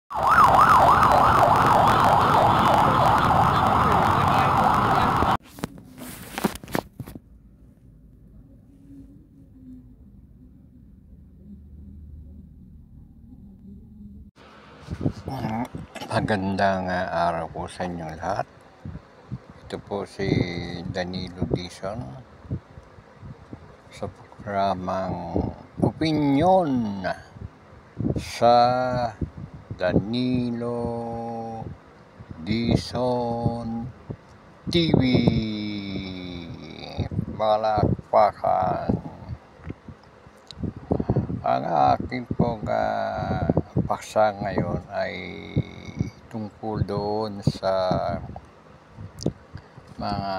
Magandang araw po sa inyong lahat. Ito po si Danilo Dizon sa programang Opinyon sa Danilo Dizon TV. Palakpakan. Ang aking pong paksa ngayon ay tungkol doon sa mga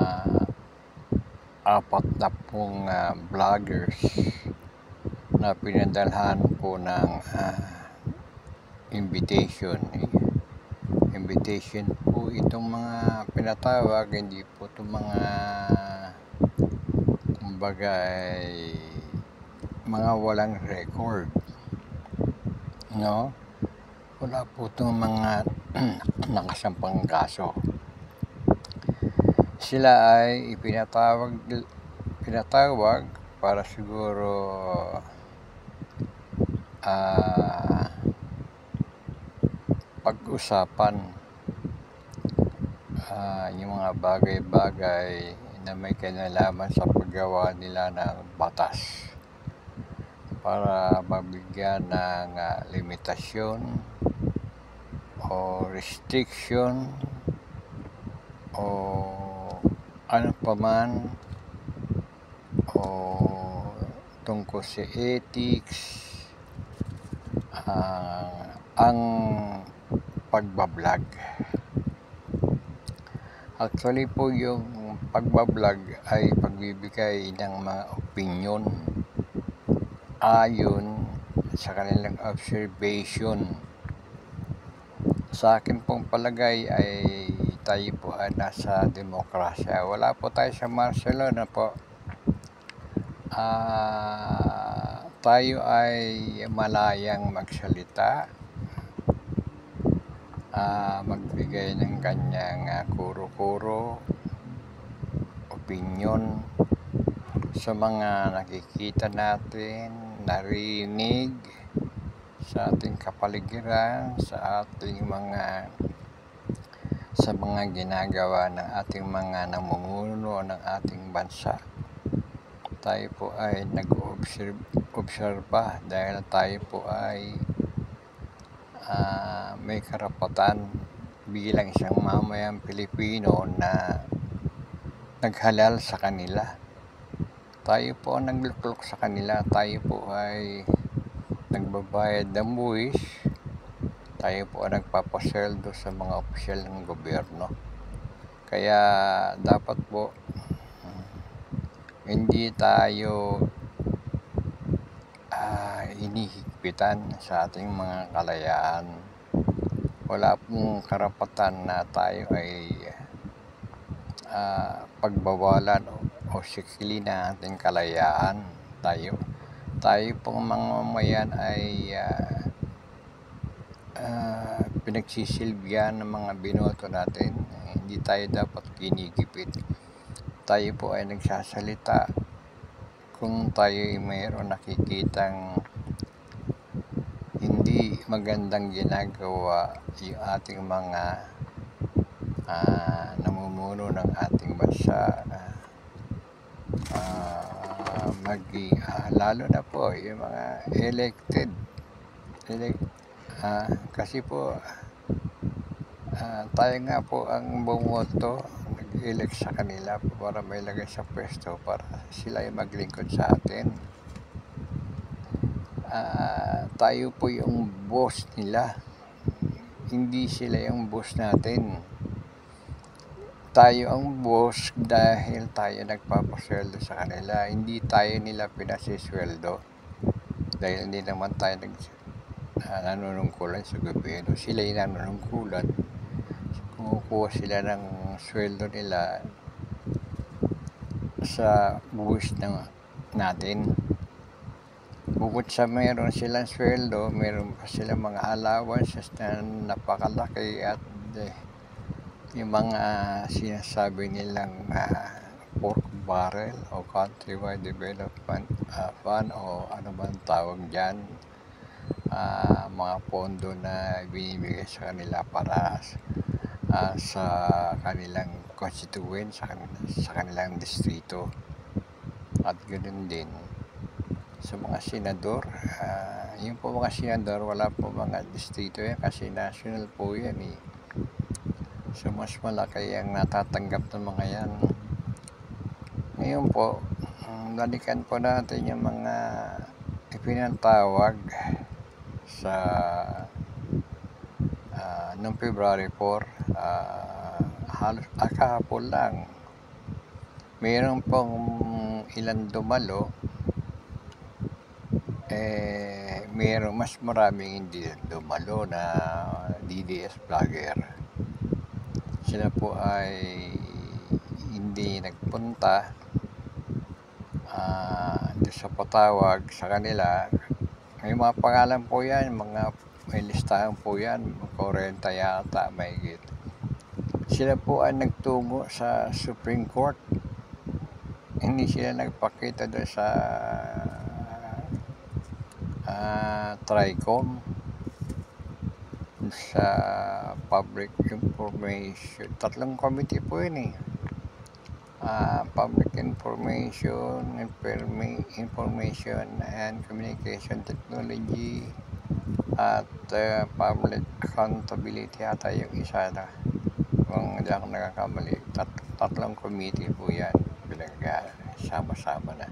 apat na pong vloggers na pinadalhan po ng invitation po itong mga pinatawag, hindi po itong mga kumbaga ay mga walang record, no? Wala po itong mga nakasampang kaso. Sila ay pinatawag para siguro pag-usapan yung mga bagay-bagay na may kinalaman sa paggawa nila ng batas para mabigyan ng limitasyon o restriction o ano pa man o tungkol sa ethics ang pagbablog. Actually po yung pagbablog ay pagbibigay ng mga opinion ayon sa kanilang observation. Sa akin pong palagay ay tayo po ay nasa demokrasya. Wala po tayo sa Barcelona po. Tayo ay malayang magsalita, magbigay ng kanyang kuro-kuro, opinion sa mga nakikita natin, narinig sa ating kapaligiran, sa mga ginagawa ng ating mga namumuno ng ating bansa. Tayo po ay nag-obserba dahil tayo po ay may karapatan bilang isang mamayang Pilipino na naghalal sa kanila. Tayo po ang nagluklok sa kanila. Tayo po ay nagbabayad ng buwis. Tayo po ang nagpapasweldo sa mga opisyal ng gobyerno. Kaya dapat po hindi tayo inihigpitan sa ating mga kalayaan. Wala pong karapatan na tayo ay pagbawalan o sikilin ang ating kalayaan. Tayo pong mga mamayan ay pinagsisilbihan ng mga binoto natin. Hindi tayo dapat kinigipit. Tayo po ay nagsasalita kung tayo ay mayroon nakikitang hindi magandang ginagawa yung ating mga namumuno ng ating bansa, lalo na po yung mga elected kasi po tayo nga po ang bumoto, nag-elect sa kanila para may lagay sa pwesto para sila ay maglingkod sa atin. Tayo po yung boss nila, hindi sila yung boss natin. Tayo ang boss dahil tayo nagpapasweldo sa kanila, hindi tayo nila pinasisweldo dahil hindi naman tayo nanunungkulan sa gobyerno. Sila yung nanunungkulan, kumukuha sila ng sweldo nila sa buwis natin. bukod sa meron silang sweldo, meron pa silang mga allowances na napakalaki at yung mga sinasabi nilang pork barrel o countrywide development fund o ano bang tawag dyan, mga pondo na binibigay sa kanila para sa kanilang constituent, sa kanilang distrito. At ganoon din sa mga senador, yung po mga senador, wala po mga distrito yan kasi national po yan eh. So mas malaki ang natatanggap ng mga yan. Ngayon po, balikan po natin yung mga ipinatawag sa noong February 4, halos kahapon lang. Mayroon pong ilan dumalo, mayroon mas maraming hindi dumalo na DDS vlogger. Sila po ay hindi nagpunta doon sa patawag sa kanila. May mga pangalan po yan, may listahan po yan, 40 yata mahigit. Sila po ay nagtungo sa Supreme Court. Hindi sila nagpakita doon sa TRICOM, sa Public Information. 3 committee po yun eh. Public Information and Communication Technology at Public Accountability yata yung isa na. Kung hindi ako nakakamali, 3 committee po yan. Sama-sama na.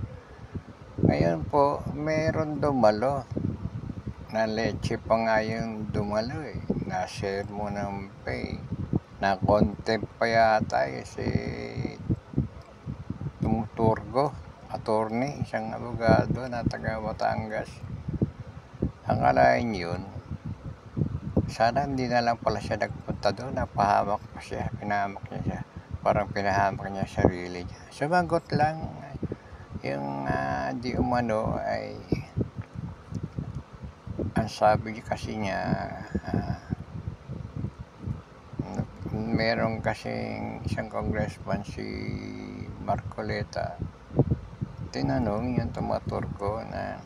Ngayon po, meron dumalo na leche pa nga yung dumalo eh. Na-share mo ng pay. Na-contempt pa yata si Tumuturgo, attorney, isang abogado na taga Batangas. Ang alain yun, sana hindi na lang pala siya nagpunta doon, napahamak pa siya, pinahamak niya siya. Parang pinahamak niya sarili niya. Sumagot lang yung di umano ay ang sabi niya kasi niya meron kasing isang congressman si Marcoleta, tinanong yung Tumuturgo na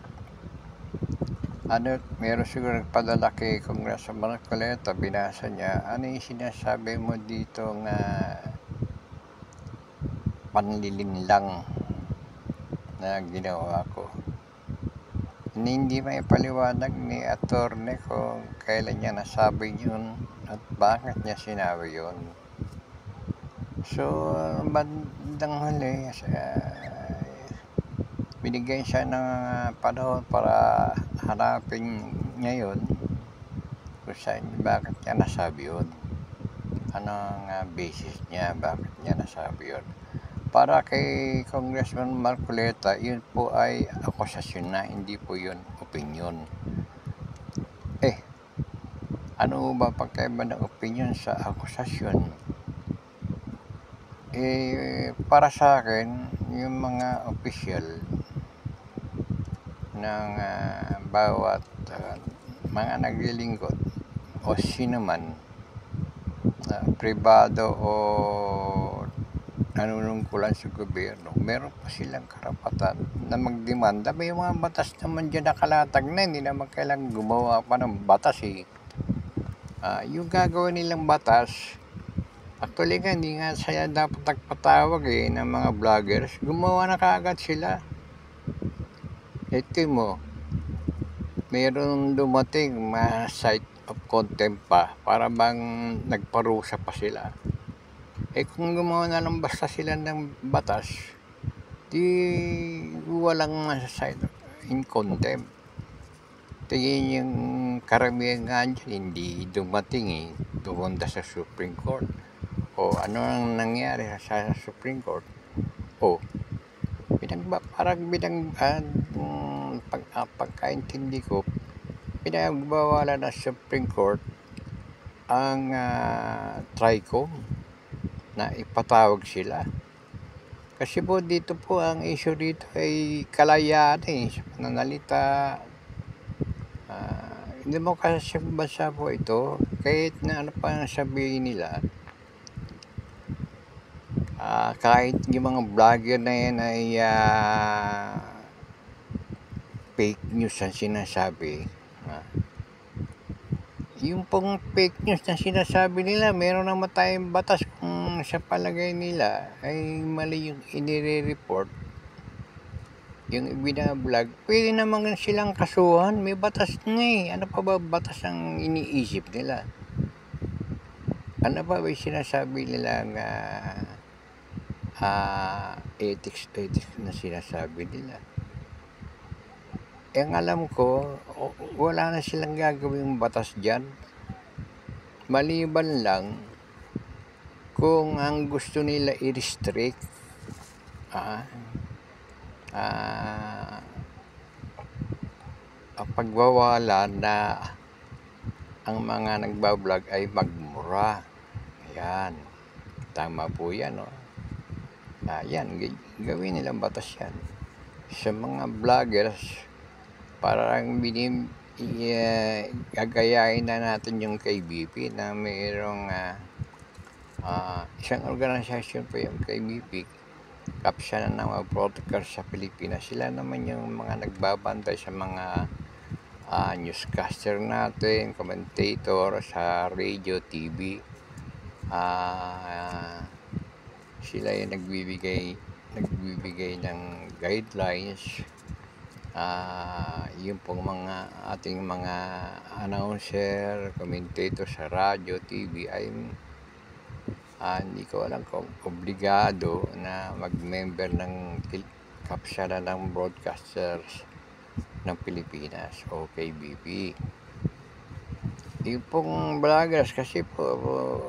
meron siguro nagpadala kay Congressman Marcoleta, binasa niya, ano yung sinasabi mo dito nga panlilinlang na ginawa ko. Hindi may paliwanag ni attorney kung kailan niya nasabi yun at bakit niya sinabi yun. So, bandang huli, binigyan siya ng panahon para hanapin niya yun kung saan, bakit niya nasabi yun. Anong basis niya, bakit niya nasabi yun. Para kay Congressman Marcoleta, yun po ay akusasyon na, hindi po yun opinion. Ano ba pagkaiba ng opinion sa akusasyon? Para sa akin, yung mga official ng bawat mga naglilingkod o sino man, pribado o nanunungkulan sa gobyerno, meron pa silang karapatan na magdemanda. May mga batas naman dyan nakalatag na, hindi naman kailangan gumawa pa ng batas eh. Yung gagawin nilang batas, actually nga, hindi nga sila dapat nagpatawag ng mga vloggers. Gumawa na kaagad sila. Ito mo, mayroon dumating site of contempt pa, para bang nagparusa pa sila. Kung gumawa na lang basta sila ng batas, di walang site in contempt. Tingin yung karamihan nga dyan, hindi dumating tumunta sa Supreme Court. O ano ang nangyari sa Supreme Court? Parang pagkaintindi ko, pinagbawalan ng Supreme Court ang TRICOM na ipatawag sila. Kasi po dito po ang issue dito ay kalayaan sa pananalita. Demokrasyang bansa po ito. Kahit na ano pa ang sabihin nila, kahit yung mga vlogger na yan ay fake news ang sinasabi. Yung pong fake news na sinasabi nila, meron naman tayong batas kung sa palagay nila ay mali yung inire-report, yung ibinablog, pwede naman silang kasuhan. May batas na Ano pa ba batas ang iniisip nila? Ano pa ba sinasabi nila nga ethics na sinasabi nila? Ang alam ko, wala na silang gagawing batas dyan. Maliban lang kung ang gusto nila i-restrict pagwawala na ang mga nagbablog ay magmura. Yan. Tama po yan. Yan. Gawin nilang batas yan. Sa mga vloggers, parang gagayain na natin yung KBP na mayroong isang organisasyon po yung KBP, Kapsanan ng mga protocol sa Pilipinas. Sila naman yung mga nagbabantay sa mga newscaster natin, commentator sa radio, TV. Sila yung nagbibigay ng guidelines. Yung pong mga ating mga announcer, commentator sa radio, TV ay hindi ko alam kung obligado na mag-member ng Kapsanan ng Broadcasters ng Pilipinas o KBP. Yung pong vloggers kasi po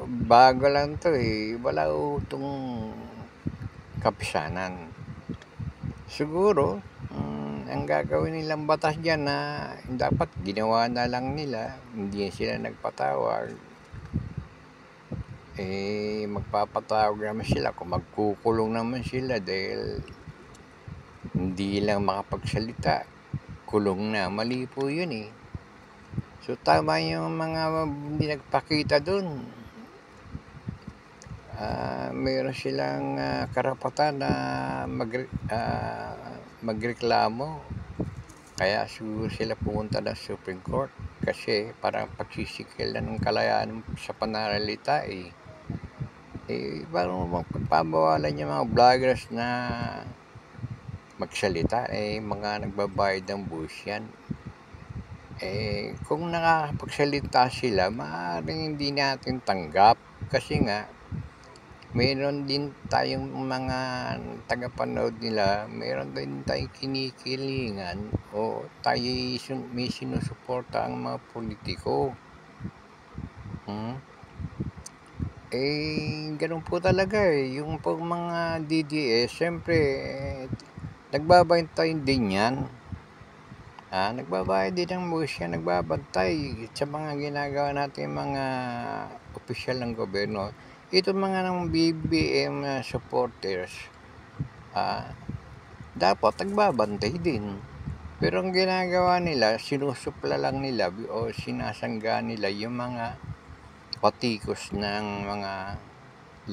bago lang to wala itong Kapsanan. Siguro ang gagawin nilang batas dyan na dapat ginawa na lang nila, hindi sila nagpatawag, magpapatawag naman sila kung magkukulong naman sila dahil hindi lang makapagsalita, kulong na. Mali po yun So tama yung mga hindi nagpakita dun. Meron silang karapatan na magreklamo. Kaya siguro sila pumunta ng Supreme Court kasi parang pagsisikil na ng kalayaan sa pananalita parang magpapabawalan yung mga vloggers na magsalita mga nagbabayad ng buwis yan. Kung nakakapagsalita sila, maaaring hindi natin tanggap kasi nga mayroon din tayong mga tagapanood nila, mayroon din tayong kinikilingan o tayo may sinusuporta ang mga politiko. Ganun po talaga yung pag mga DDS, syempre nagbabantay din yan. Nagbabayad din ng buwis yan, nagbabantay sa mga ginagawa natin mga opisyal ng gobyerno. Ito mga ng BBM supporters, dapat nagbabantay din. Pero ang ginagawa nila, sinusupla lang nila o sinasangga nila yung mga patikos ng mga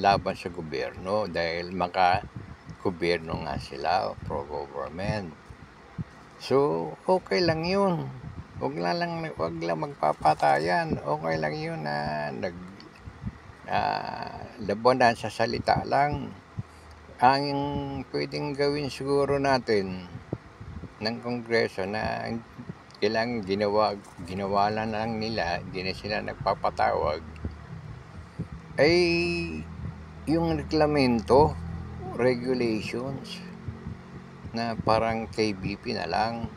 laban sa gobyerno dahil maka-gobyerno nga sila, pro-government. So, okay lang yun. Wag lang magpapatayan. Okay lang yun na labanan sa salita lang. Ang pwedeng gawin siguro natin ng Kongreso na kailangan ginawa lang nila, hindi na sila nagpapatawag, ay yung reglamento, regulations na parang KBP na lang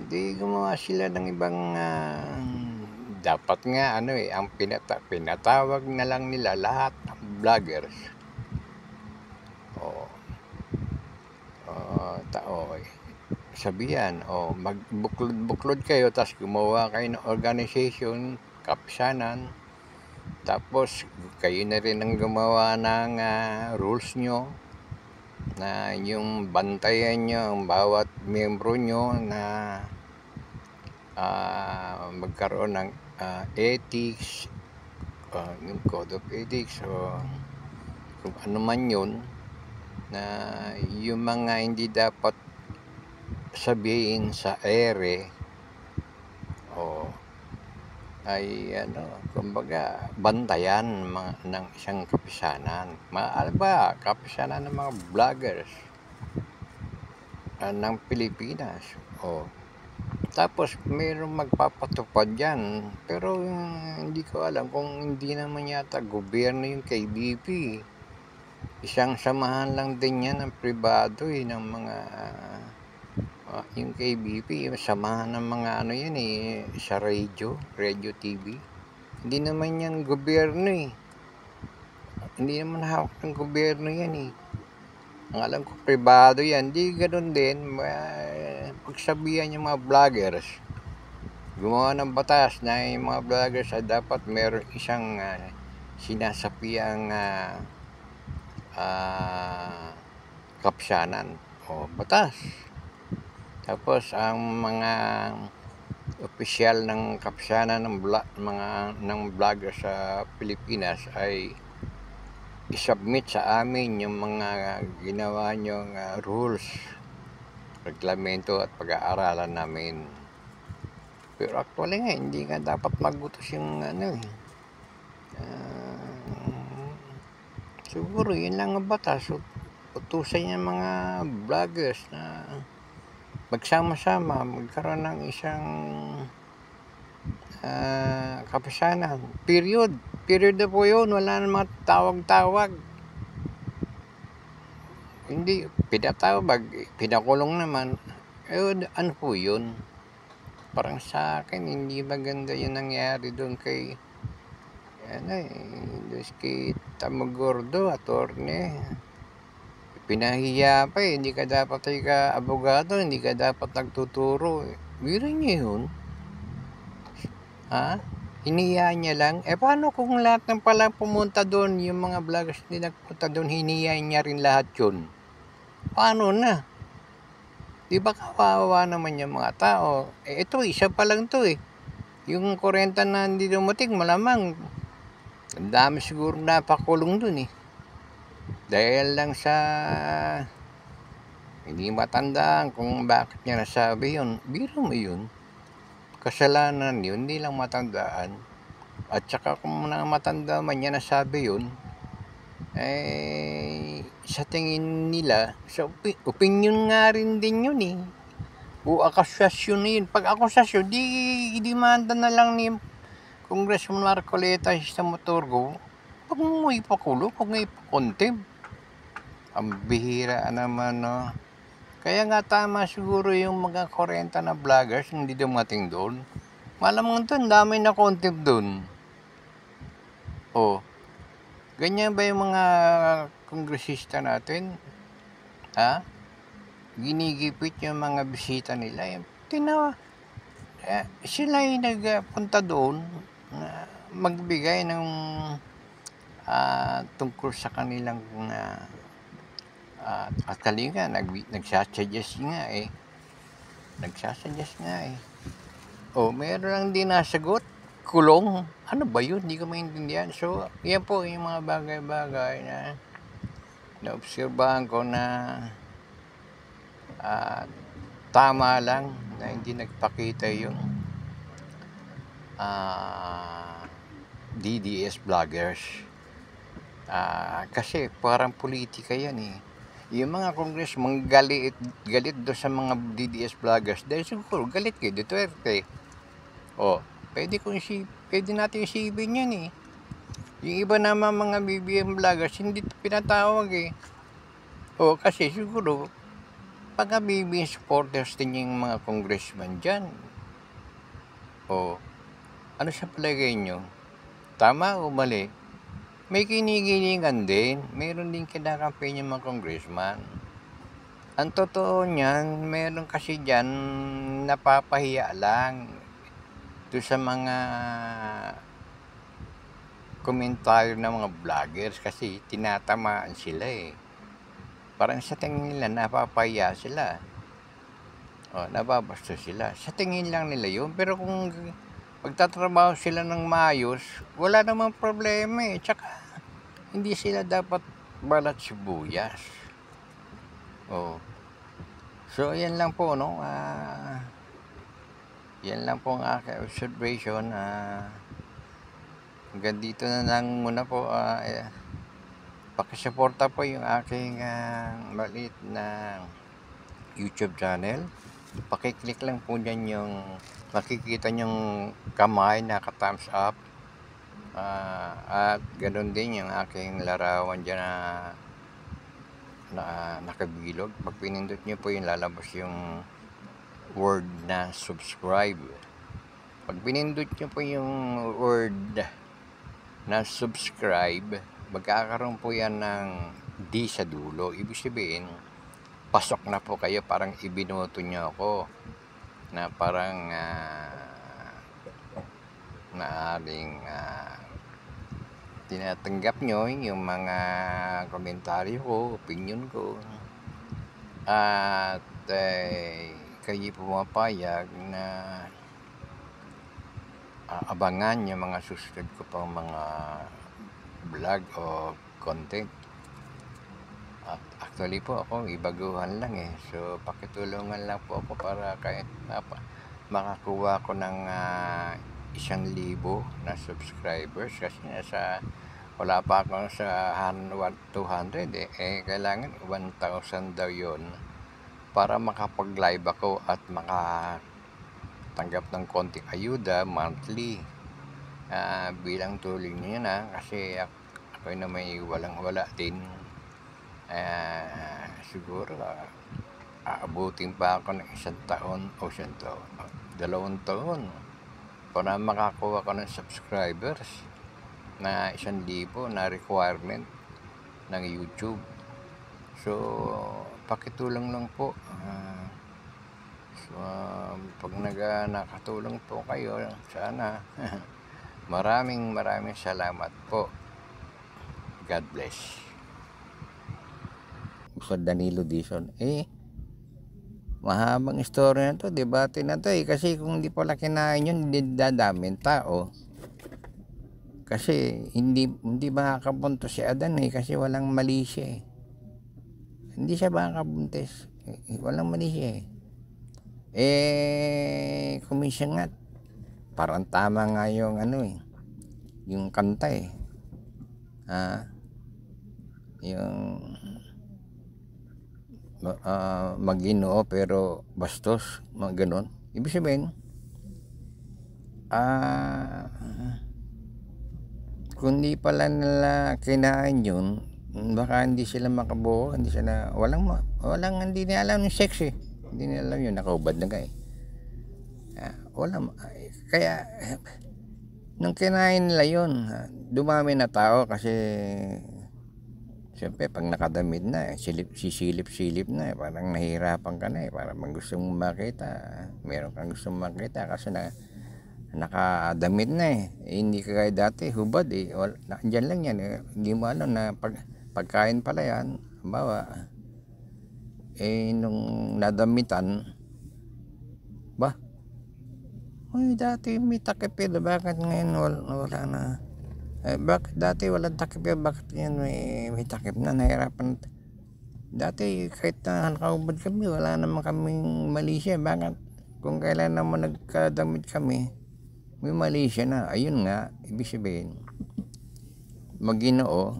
di gumawa sila ng ibang dapat nga ang pinatawag na lang nila lahat ng vloggers sabihan magbuklod kayo tapos gumawa kayo ng organization, Kapsanan, Tapos kayo na rin ang gumawa ng rules nyo na yung bantayan nyo ang bawat miyembro nyo na magkaroon ng ethics, yung code of ethics o kung ano man yun, na yung mga hindi dapat sabihin sa ere o ay kumbaga bantayan ng isang kapisanan. Ba, kapisanan ng mga vloggers ng Pilipinas. Tapos mayroong magpapatupad yan. Pero hindi ko alam kung hindi naman yata gobyerno yung KBP. Isang samahan lang din yan ng pribado ng mga yung KBP, yung samahan ng mga yan sa radio TV. Hindi naman yan gobyerno Hindi naman hawak ng gobyerno yan Ang alam ko pribado yan. Di ganoon din pagsabihan yung mga vloggers. Gumawa ng batas na yung mga vloggers ay dapat meron isang sinasapiyang kapsanan o batas. Tapos ang mga opisyal ng kapsanan ng vlogger sa Pilipinas ay i-submit sa amin yung mga ginawa nyong rules, reglamento at pag-aaralan namin. Pero actually nga hindi nga dapat magutos yung siguro yun lang ang batas. Utusan yung mga vloggers na magsama-sama, magkaroon ng isang kapisanan. Period na po yun. Wala namang tawag-tawag. Hindi, pinatawag, pinakulong naman. Ano po yun? Parang sa akin, hindi maganda yung nangyari doon kay Tamagordo, attorney. Pinahiya pa hindi ka dapat abogado, hindi ka dapat nagtuturo. Biro niya yun. Hiniya niya lang. Paano kung lahat ng pala pumunta doon, yung mga vloggers hindi nagpunta doon, hiniya niya rin lahat yun? Paano na? Di ba kawawa naman yung mga tao? Ito, isa pa lang to Yung 40 na hindi dumating, malamang ang dami siguro napakulong doon Dahil lang sa hindi matandaan kung bakit niya nasabi yun. Biro mo yun. Kasalanan yun, hindi lang matandaan. At saka kung matanda man niya nasabi yun, sa tingin nila, sa opinion nga rin din yun O akusasyon na yun. Pag akusasyon, di manda na lang ni Congressman Marcoleta sa Motorgo. Pag mo ipakulong, pag mo ipakontem. Ang bihira naman, Kaya nga tama siguro yung mga 40 na vloggers hindi dumating doon. Malamang doon, dami na contempt doon. Ganyan ba yung mga kongresista natin? Ginigipit yung mga bisita nila. Sila ay nagpunta doon na magbigay ng tungkol sa kanilang at kalinga nagsasuggest nga meron lang din nasagot, kulong. Ano ba yun? Hindi ko maintindihan. So yan po yung mga bagay-bagay na naobserbahan ko na tama lang na hindi nagpakita yung DDS vloggers kasi parang politika yan Yung mga congressman galit doon sa mga DDS vloggers dahil siguro galit kay Duterte. Pwede natin isipin yan Yung iba naman mga BBM vloggers hindi pinatawag kasi siguro pagka BBM supporters din yung mga congressman dyan. Ano sa palagay nyo? Tama o mali? May kinikilingan din. Meron din kinakampanya yung mga congressman. Ang totoo niyan, meron kasi dyan napapahiya lang doon sa mga komentaryo ng mga vloggers kasi tinatamaan sila eh. Parang sa tingin nila napapahiya sila. Nababasta sila. Sa tingin lang nila yun. Pero kung magtatrabaho sila ng maayos, wala namang problema eh. Tsaka, hindi sila dapat balat sibuyas. So, yan lang po, no? Yan lang po ang aking observation. Hanggang dito na lang muna po. Pakisuporta po yung aking maliit na YouTube channel. Pakiclick lang po dyan yung makikita nyong kamay na ka-thumbs up. At ganoon din yung aking larawan dyan na nakabilog. Pag pinindot nyo po yung lalabas yung word na subscribe. Pag pinindot nyo po yung word na subscribe, magkakaroon po yan ng D sa dulo. Ibig sabihin, pasok na po kayo, parang ibinoto nyo ako na parang naaring tinatanggap nyo yung mga komentaryo ko, opinion ko, at kayo pumapayag na abangan yung mga susunod ko pang mga vlog o content. At actually po ako ibaguhan lang eh, so pakitulungan lang po ako para kahit makakuha ko ng 1,000 na subscribers, kasi wala pa ako sa 200 eh, kailangan 1,000 daw yun para makapag live ako at makatanggap ng konting ayuda monthly, bilang tulong niyo na, kasi ako na may walang-wala din. Siguro aabutin pa ako ng 1 taon o 2 taon para makakuha ko ng subscribers na 1,000 na requirement ng YouTube. So pakitulong lang po. Pag nakatulong po kayo, sana maraming salamat po. God bless. Sa Danilo Dizon, mahabang istorya na to, debate na to kasi kung hindi pala kinain yun, hindi dadamin tao. Kasi hindi makakapunto si Adan kasi walang mali siya hindi siya makakabuntis, walang mali siya kumisyon nga, parang tama nga yung yung kanta yung Maginoo pero bastos, mga ganon. Ibig sabihin, kung di pala nila kinain yun, baka hindi sila makabuo, hindi nila alam yung sex hindi nila alam yun, nakaubad na kaya nung kinain nila yun, dumami na tao kasi siyempre pag nakadamit na sisilip na parang nahihirapan ka na parang gusto mong makita, meron kang gusto mong makita kasi nakadamit na hindi ka kaya dati hubad andyan lang yan hindi mo alam na pagkain pala yan, bawa nung nadamitan dati may takip bakit ngayon wala na? Bakit dati walang takip bakit yan may takip na, nahirapan dati kahit na nakaubad kami wala naman kaming mali siya, bakit kung kailan naman nagkadamit kami may mali siya na. Ayun nga, ibig sabihin Maginoo,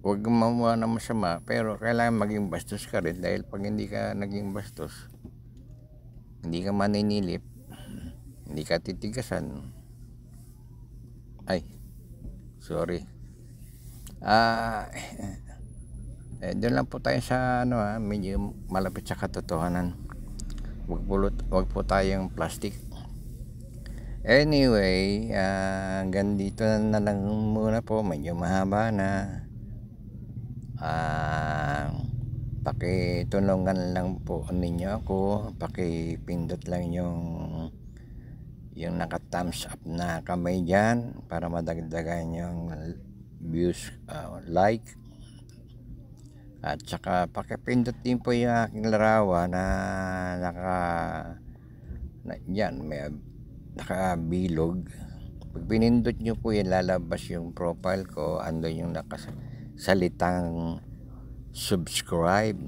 huwag gumawa ng masama pero kailangan maging bastos ka rin, dahil pag hindi ka naging bastos, hindi ka maninilip, hindi ka titigasan. Sorry. Doon lang po tayo sa medyo malapit sa katotohanan. Wag po tayong plastic. Anyway, hanggang dito na lang muna po, medyo mahaba na. Pakitulungan lang po ninyo ako, pakipindot lang yung yung naka thumbs up na kamay dyan para madagdagan yung views, like, at saka pakipindot din po yung aking larawan na yan may nakabilog. Pag pinindot nyo po yan, lalabas yung profile ko, ando yung nakasalitang subscribe.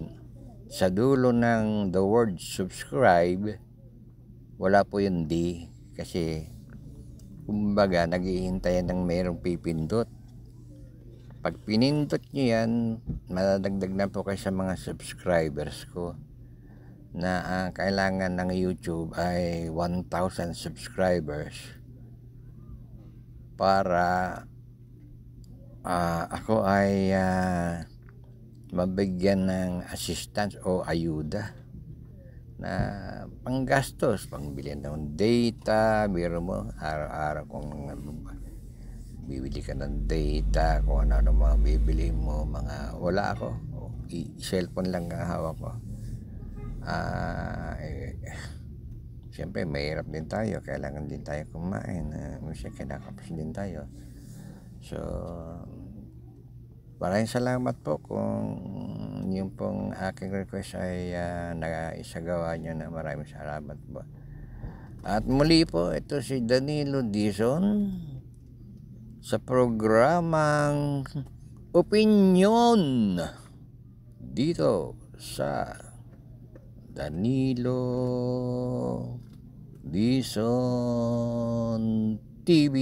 Sa dulo ng the word subscribe, wala po yung D, kasi kumbaga naghihintay ng mayroong pipindot. Pag pinindot nyo yan, madadagdag na po kayo sa mga subscribers ko na kailangan ng YouTube ay 1,000 subscribers para ako ay mabigyan ng assistance o ayuda na panggastos, pangbili ng data. Biro mo, araw-araw kung bibili ka ng data, kung ano mga bibili mo, mga wala ako, cellphone lang ang hawak ko. Siyempre mahirap din tayo, kailangan din tayo kumain, kinakapos din tayo. So maraming salamat po kung yung pong aking request ay naisagawa nyo, na maraming salamat po. At muli po, ito si Danilo Dizon sa programang Opinion dito sa Danilo Dizon TV.